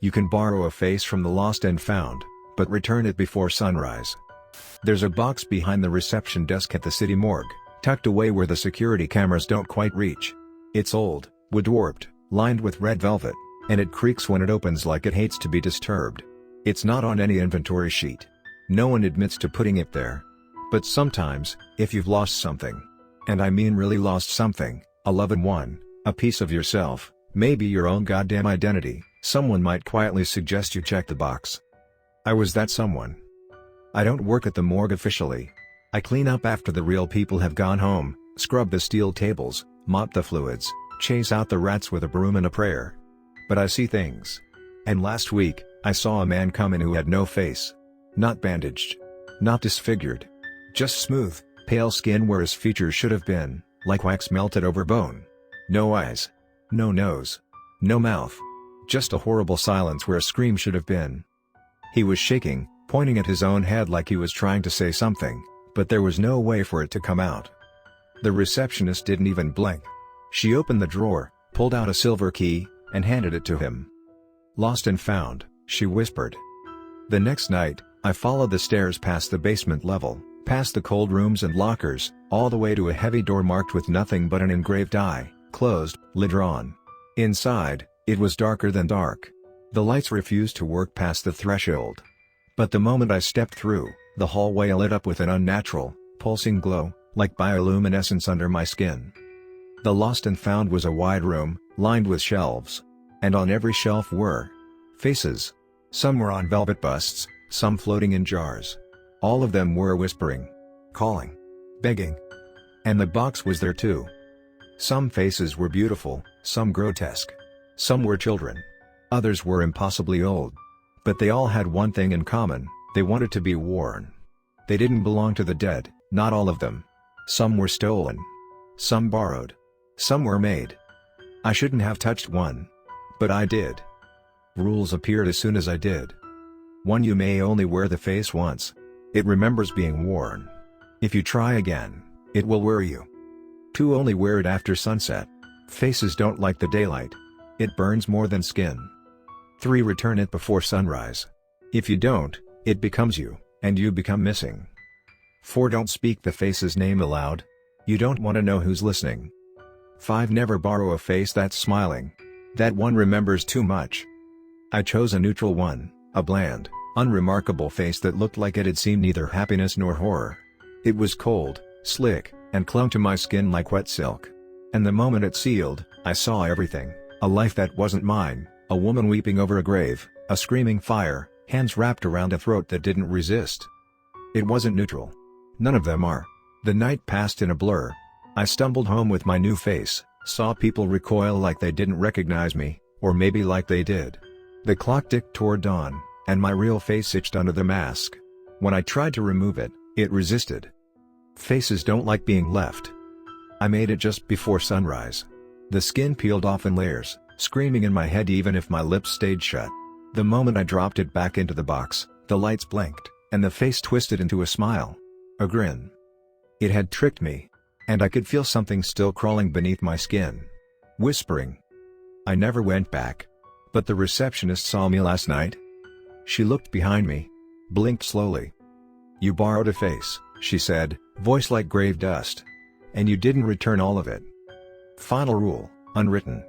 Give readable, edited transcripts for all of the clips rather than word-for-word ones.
You can borrow a face from the lost and found, but return it before sunrise. There's a box behind the reception desk at the city morgue, tucked away where the security cameras don't quite reach. It's old, wood-warped, lined with red velvet, and it creaks when it opens like it hates to be disturbed. It's not on any inventory sheet. No one admits to putting it there. But sometimes, if you've lost something, and I mean really lost something, a loved one, a piece of yourself, maybe your own goddamn identity, someone might quietly suggest you check the box. I was that someone. I don't work at the morgue officially. I clean up after the real people have gone home, scrub the steel tables, mop the fluids, chase out the rats with a broom and a prayer. But I see things. And last week, I saw a man come in who had no face. Not bandaged. Not disfigured. Just smooth, pale skin where his features should have been, like wax melted over bone. No eyes. No nose. No mouth. Just a horrible silence where a scream should have been. He was shaking, pointing at his own head like he was trying to say something, but there was no way for it to come out. The receptionist didn't even blink. She opened the drawer, pulled out a silver key, and handed it to him. "Lost and found," she whispered. The next night, I followed the stairs past the basement level, past the cold rooms and lockers, all the way to a heavy door marked with nothing but an engraved eye, closed, lid drawn. Inside, it was darker than dark. The lights refused to work past the threshold. But the moment I stepped through, the hallway lit up with an unnatural, pulsing glow, like bioluminescence under my skin. The lost and found was a wide room, lined with shelves. And on every shelf were faces. Some were on velvet busts, some floating in jars. All of them were whispering, calling, begging. And the box was there too. Some faces were beautiful, some grotesque. Some were children. Others were impossibly old. But they all had one thing in common: they wanted to be worn. They didn't belong to the dead, not all of them. Some were stolen. Some borrowed. Some were made. I shouldn't have touched one. But I did. Rules appeared as soon as I did. 1. You may only wear the face once. It remembers being worn. If you try again, it will worry you. 2. Only wear it after sunset. Faces don't like the daylight. It burns more than skin. 3. Return it before sunrise. If you don't, it becomes you, and you become missing. 4. Don't speak the face's name aloud. You don't want to know who's listening. 5. Never borrow a face that's smiling. That one remembers too much. I chose a neutral one, a bland, unremarkable face that looked like it had seen neither happiness nor horror. It was cold, slick, and clung to my skin like wet silk. And the moment it sealed, I saw everything: a life that wasn't mine, a woman weeping over a grave, a screaming fire, hands wrapped around a throat that didn't resist. It wasn't neutral. None of them are. The night passed in a blur. I stumbled home with my new face, saw people recoil like they didn't recognize me, or maybe like they did. The clock ticked toward dawn, and my real face itched under the mask. When I tried to remove it, it resisted. Faces don't like being left. I made it just before sunrise. The skin peeled off in layers, screaming in my head even if my lips stayed shut. The moment I dropped it back into the box, the lights blinked, and the face twisted into a smile. A grin. It had tricked me. And I could feel something still crawling beneath my skin. Whispering. I never went back. But the receptionist saw me last night. She looked behind me. Blinked slowly. "You borrowed a face," she said, voice like grave dust. "And you didn't return all of it." Final rule, unwritten.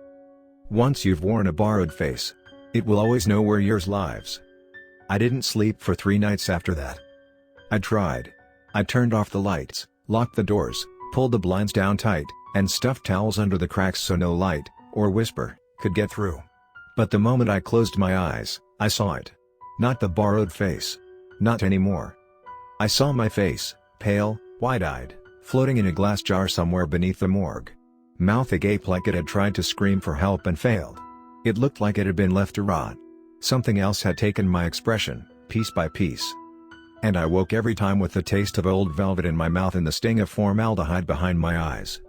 Once you've worn a borrowed face, it will always know where yours lives. I didn't sleep for 3 nights after that. I tried. I turned off the lights, locked the doors, pulled the blinds down tight, and stuffed towels under the cracks so no light, or whisper, could get through. But the moment I closed my eyes, I saw it. Not the borrowed face. Not anymore. I saw my face, pale, wide-eyed, floating in a glass jar somewhere beneath the morgue. Mouth agape like it had tried to scream for help and failed. It looked like it had been left to rot. Something else had taken my expression, piece by piece. And I woke every time with the taste of old velvet in my mouth and the sting of formaldehyde behind my eyes.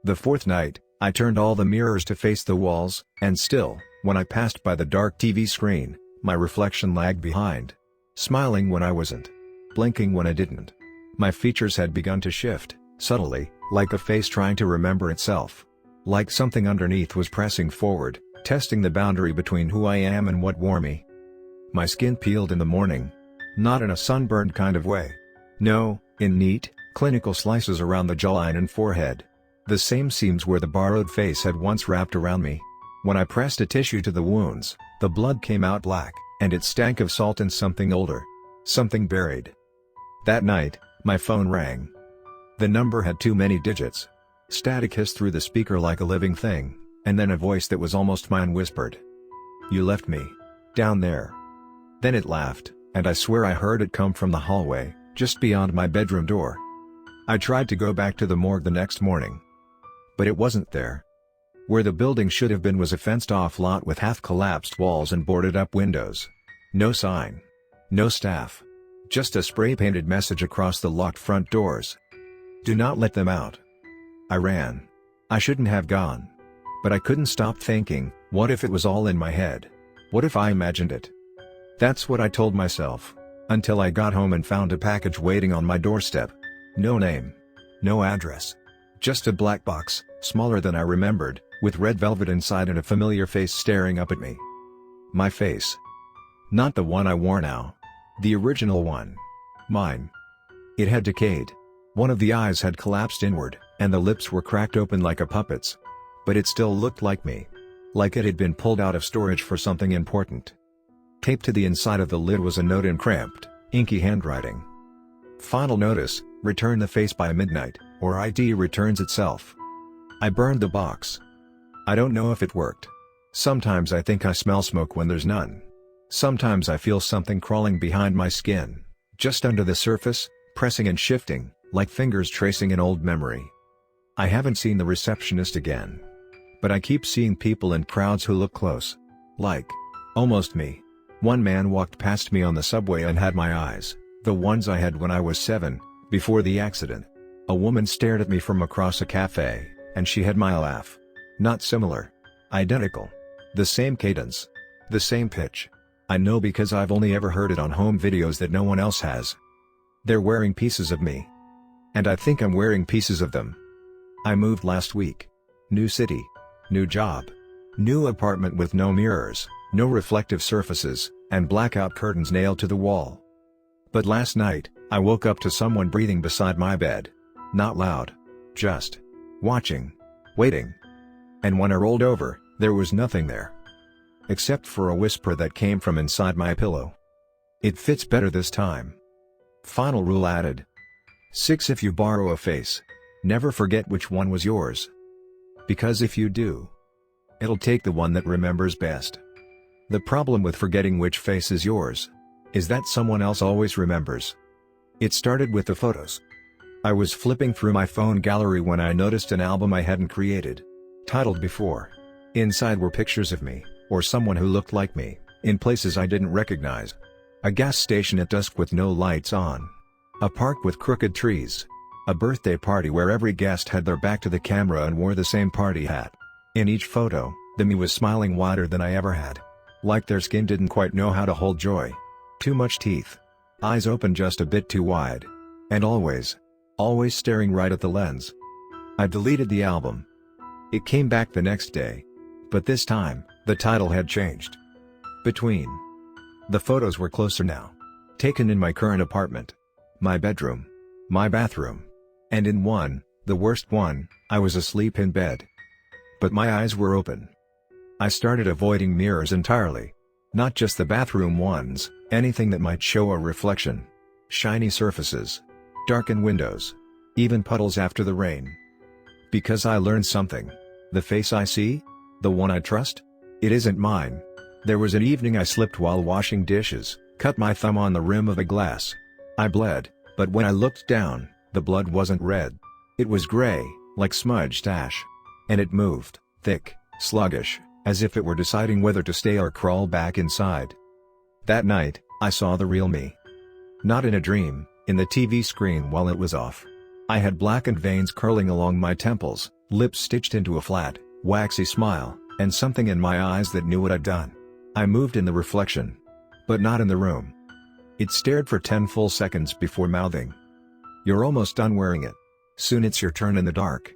The 4th night, I turned all the mirrors to face the walls, and still, when I passed by the dark TV screen, my reflection lagged behind. Smiling when I wasn't. Blinking when I didn't. My features had begun to shift, subtly, like a face trying to remember itself. Like something underneath was pressing forward, testing the boundary between who I am and what wore me. My skin peeled in the morning. Not in a sunburned kind of way. No, in neat, clinical slices around the jawline and forehead. The same seams where the borrowed face had once wrapped around me. When I pressed a tissue to the wounds, the blood came out black, and it stank of salt and something older. Something buried. That night, my phone rang. The number had too many digits. Static hissed through the speaker like a living thing, and then a voice that was almost mine whispered. "You left me. Down there." Then it laughed, and I swear I heard it come from the hallway, just beyond my bedroom door. I tried to go back to the morgue the next morning. But it wasn't there. Where the building should have been was a fenced-off lot with half-collapsed walls and boarded-up windows. No sign. No staff. Just a spray-painted message across the locked front doors. "Do not let them out." I ran. I shouldn't have gone. But I couldn't stop thinking, what if it was all in my head? What if I imagined it? That's what I told myself, until I got home and found a package waiting on my doorstep. No name. No address. Just a black box, smaller than I remembered, with red velvet inside and a familiar face staring up at me. My face. Not the one I wore now. The original one. Mine. It had decayed. One of the eyes had collapsed inward, and the lips were cracked open like a puppet's. But it still looked like me. Like it had been pulled out of storage for something important. Taped to the inside of the lid was a note in cramped, inky handwriting. "Final notice, return the face by midnight, or ID returns itself." I burned the box. I don't know if it worked. Sometimes I think I smell smoke when there's none. Sometimes I feel something crawling behind my skin, just under the surface, pressing and shifting, like fingers tracing an old memory. I haven't seen the receptionist again. But I keep seeing people in crowds who look close. Like, almost me. One man walked past me on the subway and had my eyes, the ones I had when I was 7, before the accident. A woman stared at me from across a cafe, and she had my laugh. Not similar. Identical. The same cadence. The same pitch. I know because I've only ever heard it on home videos that no one else has. They're wearing pieces of me. And I think I'm wearing pieces of them. I moved last week. New city. New job. New apartment with no mirrors, no reflective surfaces, and blackout curtains nailed to the wall. But last night, I woke up to someone breathing beside my bed. Not loud. Just watching. Waiting. And when I rolled over, there was nothing there. Except for a whisper that came from inside my pillow. "It fits better this time." Final rule added. 6. If you borrow a face, never forget which one was yours. Because if you do, it'll take the one that remembers best. The problem with forgetting which face is yours is that someone else always remembers. It started with the photos. I was flipping through my phone gallery when I noticed an album I hadn't created, titled before. Inside were pictures of me, or someone who looked like me, in places I didn't recognize. A gas station at dusk with no lights on. A park with crooked trees. A birthday party where every guest had their back to the camera and wore the same party hat. In each photo, the me was smiling wider than I ever had. Like their skin didn't quite know how to hold joy. Too much teeth. Eyes open just a bit too wide. And always staring right at the lens. I deleted the album. It came back the next day. But this time, the title had changed. Between. The photos were closer now. Taken in my current apartment. My bedroom. My bathroom. And in one, the worst one, I was asleep in bed. But my eyes were open. I started avoiding mirrors entirely. Not just the bathroom ones, anything that might show a reflection. Shiny surfaces. Darkened windows. Even puddles after the rain. Because I learned something. The face I see? The one I trust? It isn't mine. There was an evening I slipped while washing dishes, cut my thumb on the rim of a glass. I bled, but when I looked down, the blood wasn't red. It was gray, like smudged ash. And it moved, thick, sluggish, as if it were deciding whether to stay or crawl back inside. That night, I saw the real me. Not in a dream, in the TV screen while it was off. I had blackened veins curling along my temples, lips stitched into a flat, waxy smile, and something in my eyes that knew what I'd done. I moved in the reflection. But not in the room. It stared for 10 full seconds before mouthing. "You're almost done wearing it. Soon it's your turn in the dark."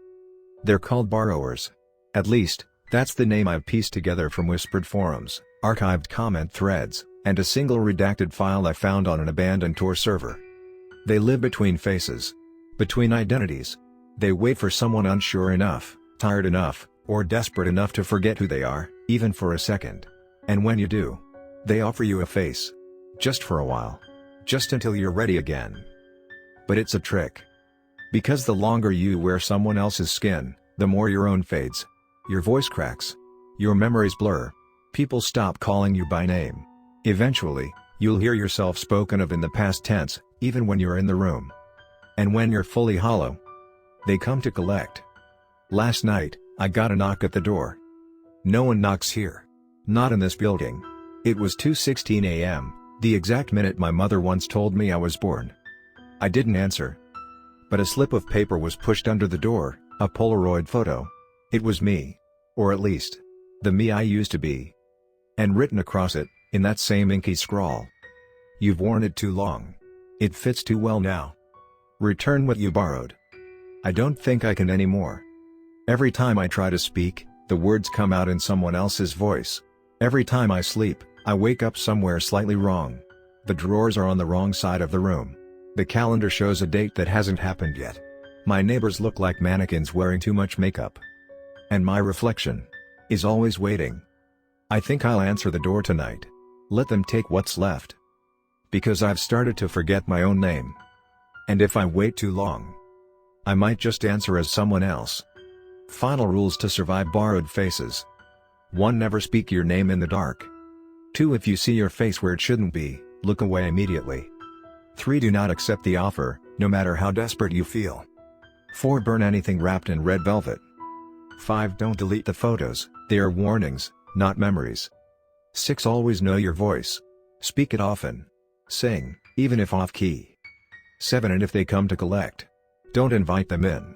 They're called borrowers. At least, That's the name I've pieced together from whispered forums, archived comment threads, and a single redacted file I found on an abandoned Tor server. They live between faces. Between identities. They wait for someone unsure enough, tired enough, or desperate enough to forget who they are, even for a second. And when you do, they offer you a face. Just for a while. Just until you're ready again. But it's a trick. Because the longer you wear someone else's skin, the more your own fades. Your voice cracks. Your memories blur. People stop calling you by name. Eventually, you'll hear yourself spoken of in the past tense, even when you're in the room. And when you're fully hollow, they come to collect. Last night, I got a knock at the door. No one knocks here. Not in this building. It was 2:16 a.m., the exact minute my mother once told me I was born. I didn't answer. But a slip of paper was pushed under the door, a Polaroid photo. It was me. Or at least, the me I used to be. And written across it, in that same inky scrawl. You've worn it too long. It fits too well now. Return what you borrowed. I don't think I can anymore. Every time I try to speak, the words come out in someone else's voice. Every time I sleep, I wake up somewhere slightly wrong. The drawers are on the wrong side of the room. The calendar shows a date that hasn't happened yet. My neighbors look like mannequins wearing too much makeup. And my reflection is always waiting. I think I'll answer the door tonight. Let them take what's left. Because I've started to forget my own name. And if I wait too long, I might just answer as someone else. Final rules to survive borrowed faces. 1. Never speak your name in the dark. 2. If you see your face where it shouldn't be, look away immediately. 3. Do not accept the offer, no matter how desperate you feel. 4. Burn anything wrapped in red velvet. 5. Don't delete the photos, they are warnings, not memories. 6. Always know your voice. Speak it often. Sing, even if off-key. 7. And if they come to collect, don't invite them in.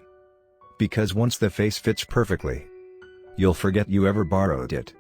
Because once the face fits perfectly, you'll forget you ever borrowed it.